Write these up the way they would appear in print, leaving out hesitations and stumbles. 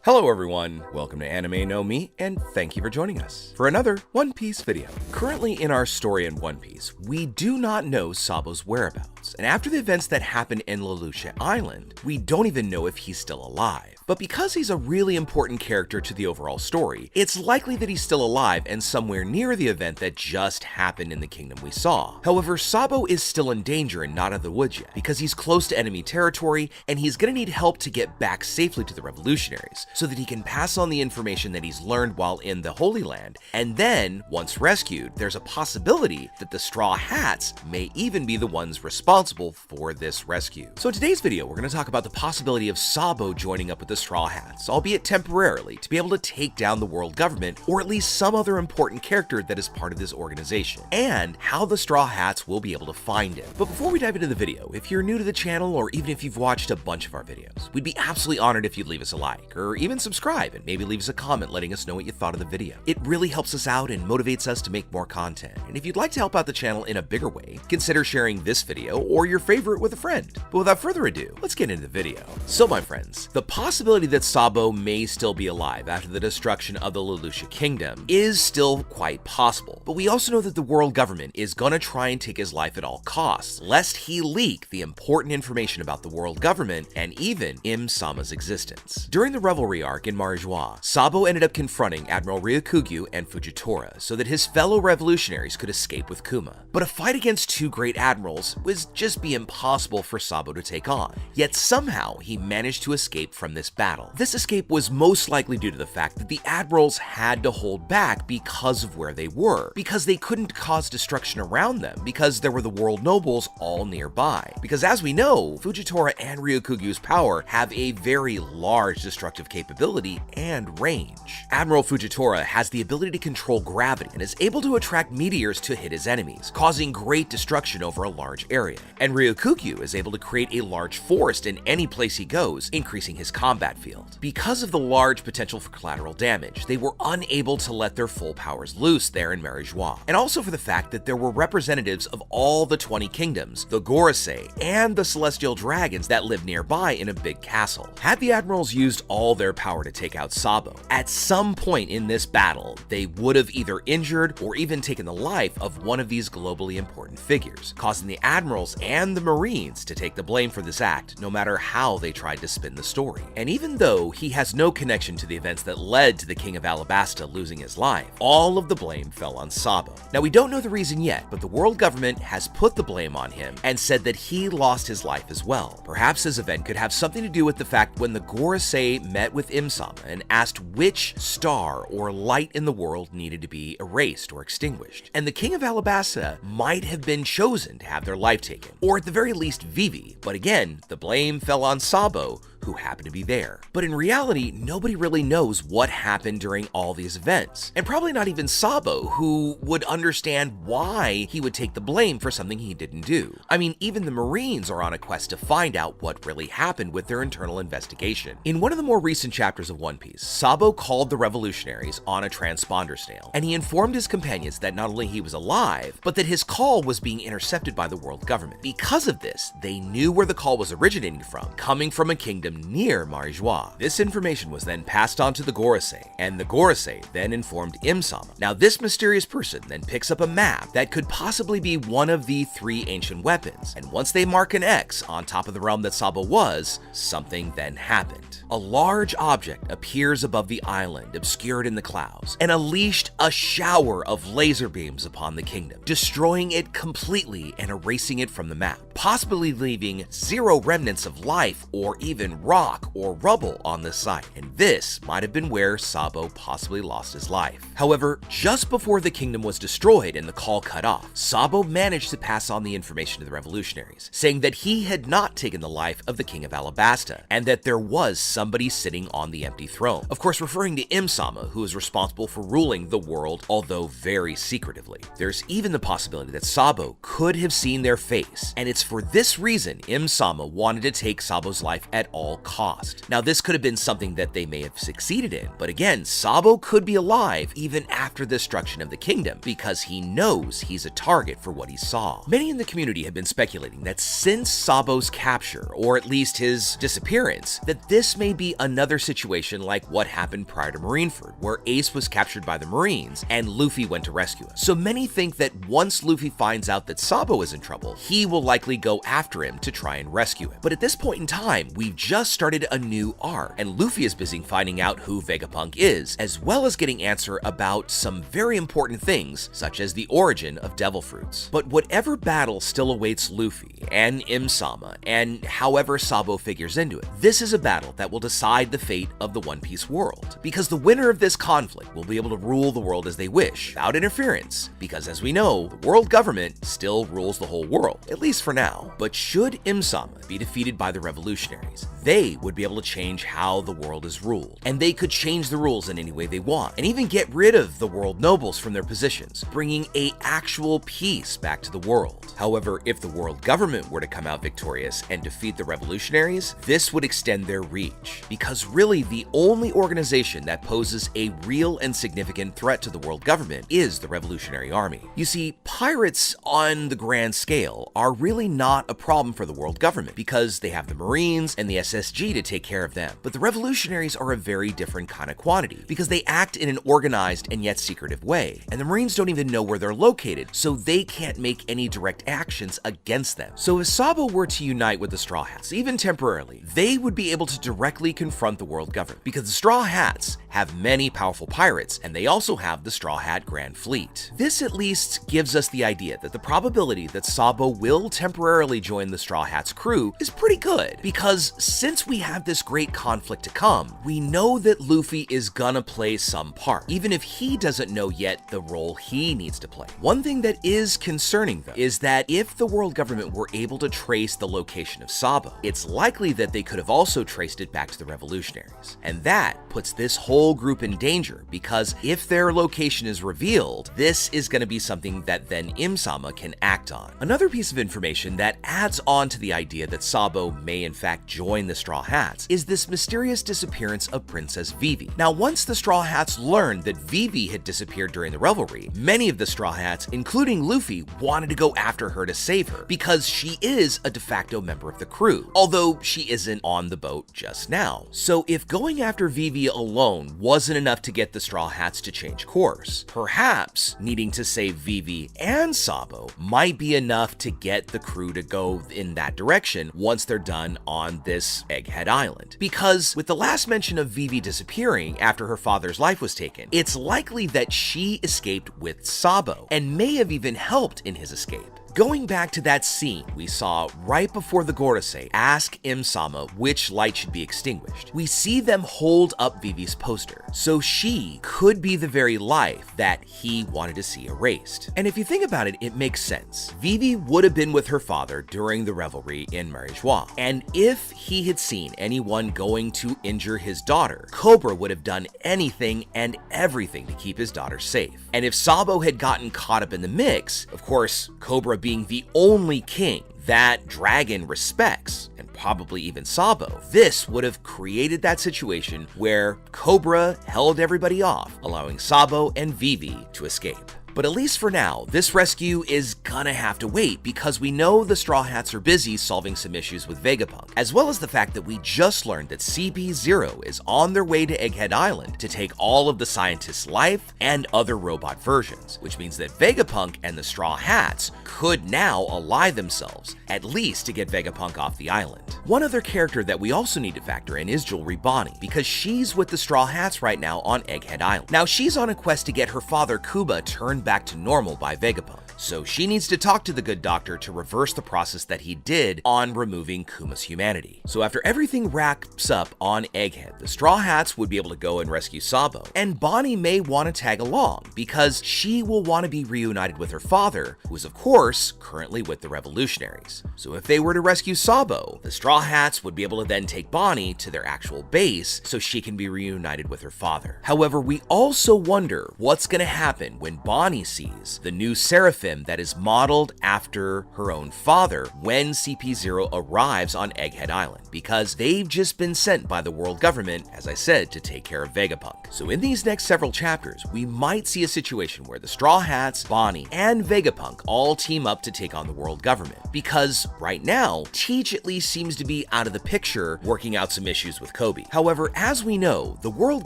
Hello everyone, welcome to Anime No Me, and thank you for joining us for another One Piece video. Currently in our story in One Piece, we do not know Sabo's whereabouts, and after the events that happened in Lelouch Island, we don't even know if he's still alive. But because he's a really important character to the overall story, it's likely that he's still alive and somewhere near the event that just happened in the kingdom we saw. However, Sabo is still in danger and not out of the woods yet, because he's close to enemy territory and he's gonna need help to get back safely to the revolutionaries, so that he can pass on the information that he's learned while in the Holy Land, and then, once rescued, there's a possibility that the Straw Hats may even be the ones responsible for this rescue. So in today's video, we're gonna talk about the possibility of Sabo joining up with the Straw Hats, albeit temporarily, to be able to take down the world government, or at least some other important character that is part of this organization, and how the Straw Hats will be able to find him. But before we dive into the video, if you're new to the channel, or even if you've watched a bunch of our videos, we'd be absolutely honored if you'd leave us a like, or even subscribe, and maybe leave us a comment letting us know what you thought of the video. It really helps us out and motivates us to make more content. And if you'd like to help out the channel in a bigger way, consider sharing this video or your favorite with a friend. But without further ado, let's get into the video. So my friends, the possibility that Sabo may still be alive after the destruction of the Lelouch Kingdom is still quite possible. But we also know that the world government is gonna try and take his life at all costs, lest he leak the important information about the world government and even Im-sama's existence. During the Revelry arc in Marijois, Sabo ended up confronting Admiral Ryukugyu and Fujitora so that his fellow revolutionaries could escape with Kuma. But a fight against two great admirals was just be impossible for Sabo to take on, yet somehow he managed to escape from this battle. This escape was most likely due to the fact that the admirals had to hold back because of where they were, because they couldn't cause destruction around them, because there were the world nobles all nearby. Because as we know, Fujitora and Ryukugyu's power have a very large destructive capability and range. Admiral Fujitora has the ability to control gravity and is able to attract meteors to hit his enemies, causing great destruction over a large area. And Ryukugyu is able to create a large forest in any place he goes, increasing his combat field. Because of the large potential for collateral damage, they were unable to let their full powers loose there in Marijois. And also for the fact that there were representatives of all the 20 kingdoms, the Gorosei, and the celestial dragons that lived nearby in a big castle. Had the admirals used all their power to take out Sabo, at some point in this battle, they would have either injured or even taken the life of one of these globally important figures, causing the admirals and the marines to take the blame for this act, no matter how they tried to spin the story. And even though he has no connection to the events that led to the King of Alabasta losing his life, all of the blame fell on Sabo. Now we don't know the reason yet, but the world government has put the blame on him and said that he lost his life as well. Perhaps this event could have something to do with the fact when the Gorosei met with Im-sama and asked which star or light in the world needed to be erased or extinguished. And the King of Alabasta might have been chosen to have their life taken, or at the very least Vivi, but again, the blame fell on Sabo, who happened to be there. But in reality, nobody really knows what happened during all these events, and probably not even Sabo, who would understand why he would take the blame for something he didn't do. I mean, even the Marines are on a quest to find out what really happened with their internal investigation. In one of the more recent chapters of One Piece, Sabo called the revolutionaries on a transponder snail, and he informed his companions that not only he was alive, but that his call was being intercepted by the world government. Because of this, they knew where the call was originating from, coming from a kingdom near Marijois. This information was then passed on to the Gorosei, and the Gorosei then informed Im-sama. Now this mysterious person then picks up a map that could possibly be one of the three ancient weapons, and once they mark an X on top of the realm that Sabo was, something then happened. A large object appears above the island, obscured in the clouds, and unleashed a shower of laser beams upon the kingdom, destroying it completely and erasing it from the map, possibly leaving zero remnants of life or even rock or rubble on the site. And this might have been where Sabo possibly lost his life. However, just before the kingdom was destroyed and the call cut off, Sabo managed to pass on the information to the revolutionaries, saying that he had not taken the life of the King of Alabasta, and that there was somebody sitting on the empty throne. Of course, referring to Im-sama, who is responsible for ruling the world, although very secretively. There's even the possibility that Sabo could have seen their face, and it's It's for this reason Im-sama wanted to take Sabo's life at all cost. Now, this could have been something that they may have succeeded in, but again, Sabo could be alive even after the destruction of the kingdom because he knows he's a target for what he saw. Many in the community have been speculating that since Sabo's capture, or at least his disappearance, that this may be another situation like what happened prior to Marineford, where Ace was captured by the Marines and Luffy went to rescue him. So many think that once Luffy finds out that Sabo is in trouble, he will likely go after him to try and rescue him. But at this point in time, we've just started a new arc, and Luffy is busy finding out who Vegapunk is, as well as getting answer about some very important things, such as the origin of devil fruits. But whatever battle still awaits Luffy and Im-sama, and however Sabo figures into it, this is a battle that will decide the fate of the One Piece world, because the winner of this conflict will be able to rule the world as they wish, without interference, because as we know, the world government still rules the whole world, at least for now. But should Im-sama be defeated by the revolutionaries, they would be able to change how the world is ruled, and they could change the rules in any way they want, and even get rid of the world nobles from their positions, bringing an actual peace back to the world. However, if the world government were to come out victorious and defeat the revolutionaries, this would extend their reach, because really the only organization that poses a real and significant threat to the world government is the Revolutionary Army. You see, pirates on the grand scale are really not a problem for the world government, because they have the Marines and the SSG to take care of them. But the revolutionaries are a very different kind of quantity, because they act in an organized and yet secretive way, and the Marines don't even know where they're located, so they can't make any direct actions against them. So if Sabo were to unite with the Straw Hats, even temporarily, they would be able to directly confront the world government, because the Straw Hats have many powerful pirates, and they also have the Straw Hat Grand Fleet. This at least gives us the idea that the probability that Sabo will temporarily join the Straw Hats crew is pretty good, because since we have this great conflict to come, we know that Luffy is gonna play some part, even if he doesn't know yet the role he needs to play. One thing that is concerning though is that if the world government were able to trace the location of Sabo, it's likely that they could have also traced it back to the revolutionaries, and that puts this whole group in danger, because if their location is revealed, this is going to be something that then Im-sama can act on. Another piece of information that adds on to the idea that Sabo may in fact join the Straw Hats is this mysterious disappearance of Princess Vivi. Now, once the Straw Hats learned that Vivi had disappeared during the revelry, many of the Straw Hats, including Luffy, wanted to go after her to save her, because she is a de facto member of the crew, although she isn't on the boat just now. So if going after Vivi alone wasn't enough to get the Straw Hats to change course, perhaps needing to save Vivi and Sabo might be enough to get the crew to go in that direction once they're done on this Egghead Island. Because with the last mention of Vivi disappearing after her father's life was taken, it's likely that she escaped with Sabo and may have even helped in his escape. Going back to that scene we saw right before the Gorosei ask Im-sama which light should be extinguished, we see them hold up Vivi's poster, so she could be the very life that he wanted to see erased. And if you think about it, it makes sense. Vivi would have been with her father during the revelry in Marijois, and if he had seen anyone going to injure his daughter, Cobra would have done anything and everything to keep his daughter safe. And if Sabo had gotten caught up in the mix, of course, Cobra being the only king that Dragon respects, and probably even Sabo, this would have created that situation where Cobra held everybody off, allowing Sabo and Vivi to escape. But at least for now, this rescue is gonna have to wait, because we know the Straw Hats are busy solving some issues with Vegapunk, as well as the fact that we just learned that CP0 is on their way to Egghead Island to take all of the scientist's life and other robot versions, which means that Vegapunk and the Straw Hats could now ally themselves, at least to get Vegapunk off the island. One other character that we also need to factor in is Jewelry Bonnie, because she's with the Straw Hats right now on Egghead Island. Now, she's on a quest to get her father Kuba turned back to normal by Vegapunk, so she needs to talk to the good doctor to reverse the process that he did on removing Kuma's humanity. So after everything wraps up on Egghead, the Straw Hats would be able to go and rescue Sabo, and Bonnie may want to tag along, because she will want to be reunited with her father, who is of course currently with the revolutionaries. So if they were to rescue Sabo, the Straw Hats would be able to then take Bonnie to their actual base so she can be reunited with her father. However, we also wonder what's going to happen when Bonnie Bonnie sees, the new seraphim that is modeled after her own father when CP0 arrives on Egghead Island, because they've just been sent by the world government, as I said, to take care of Vegapunk. So in these next several chapters, we might see a situation where the Straw Hats, Bonnie, and Vegapunk all team up to take on the world government, because right now, Teach at least seems to be out of the picture, working out some issues with Kobe. However, as we know, the world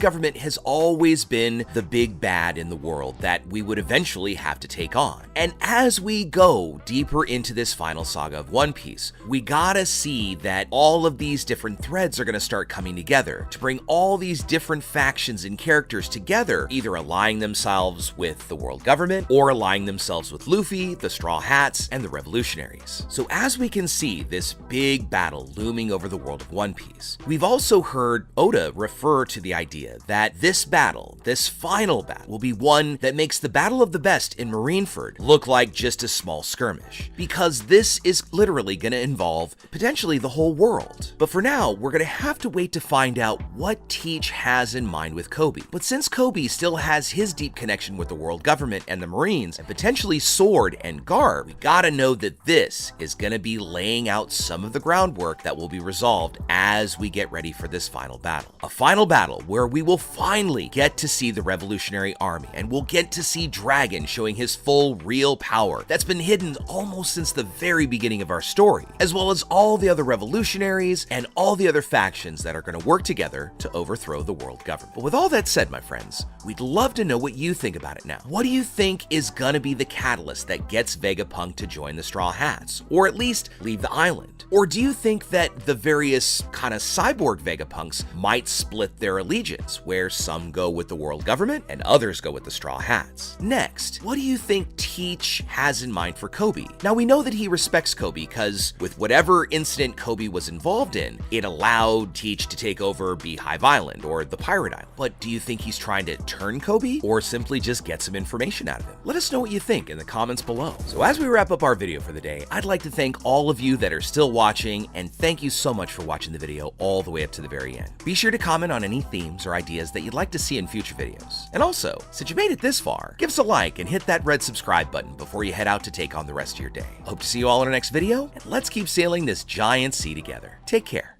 government has always been the big bad in the world that we would eventually have to take on. And as we go deeper into this final saga of One Piece, we gotta see that all of these different threads are gonna start coming together to bring all these different factions and characters together, either allying themselves with the world government or allying themselves with Luffy, the Straw Hats, and the Revolutionaries. So as we can see this big battle looming over the world of One Piece, we've also heard Oda refer to the idea that this battle, this final battle, will be one that makes the Battle of the Best in Marineford look like just a small skirmish, because this is literally going to involve potentially the whole world. But for now, we're going to have to wait to find out what Teach has in mind with Kobe. But since Kobe still has his deep connection with the world government and the Marines, and potentially Sword and Garp, we gotta know that this is going to be laying out some of the groundwork that will be resolved as we get ready for this final battle. A final battle where we will finally get to see the Revolutionary Army, and we'll get to see Dragon showing his full real power that's been hidden almost since the very beginning of our story, as well as all the other revolutionaries and all the other factions that are going to work together to overthrow the world government. But with all that said, my friends, we'd love to know what you think about it now. What do you think is going to be the catalyst that gets Vegapunk to join the Straw Hats, or at least leave the island? Or do you think that the various kind of cyborg Vegapunks might split their allegiance, where some go with the world government and others go with the Straw Hats? Next, what do you think Teach has in mind for Kobe? Now, we know that he respects Kobe because with whatever incident Kobe was involved in, it allowed Teach to take over Beehive Island or the Pirate Island. But do you think he's trying to turn Kobe, or simply just get some information out of him? Let us know what you think in the comments below. So as we wrap up our video for the day, I'd like to thank all of you that are still watching, and thank you so much for watching the video all the way up to the very end. Be sure to comment on any themes or ideas that you'd like to see in future videos. And also, since you made it this far, give us a like and hit that red subscribe button before you head out to take on the rest of your day. Hope to see you all in our next video, and let's keep sailing this giant sea together. Take care.